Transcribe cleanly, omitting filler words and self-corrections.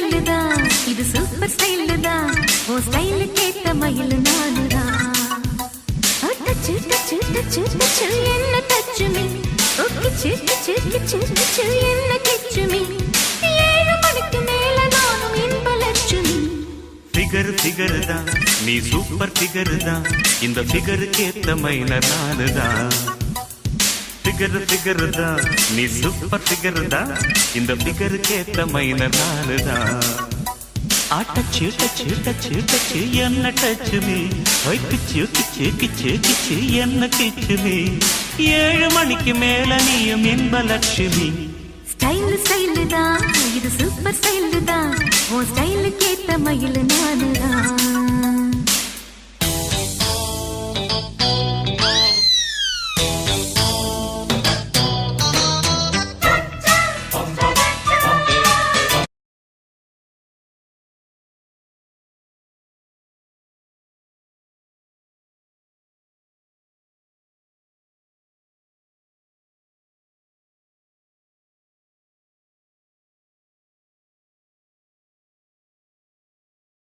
Style தான், இது super style தான். ஓ ஸ்டைல் கேட்ட மயில் நானுதான். டச்சு டச்சு டச்சு டச்சு என்ன டச்சு மீ, ஓகே கிச்சு கிச்சு கிச்சு என்ன கிச்சு மீ. 7 மணிக்கு மேல நானும் இன்ப லட்சுமி. ஃபிகர் ஃபிகர் தான், நீ சூப்பர் ஃபிகர் தான். இந்த ஃபிகருக்கு ஏத்த மைனர் நானுதான். ஃபிகர் ஃபிகர் தான், நீ சூப்பர் ஃபிகர் தான். இந்த ஃபிகருக்கு ஏத்த மைனர் நானுதான். டச்சு டச்சு டச்சு டச்சு என்ன டச்சு மீ, கிச்சு கிச்சு கிச்சு கிச்சு என்ன கிச்சு மீ. 7 மணிக்கு மேல நீயும் இன்ப லட்சுமி. ஸ்டைல் ஸ்டைல் தான், இது சூப்பர் ஸ்டைல் தான். ஓ ஸ்டைல் கேட்ட மயில் நானு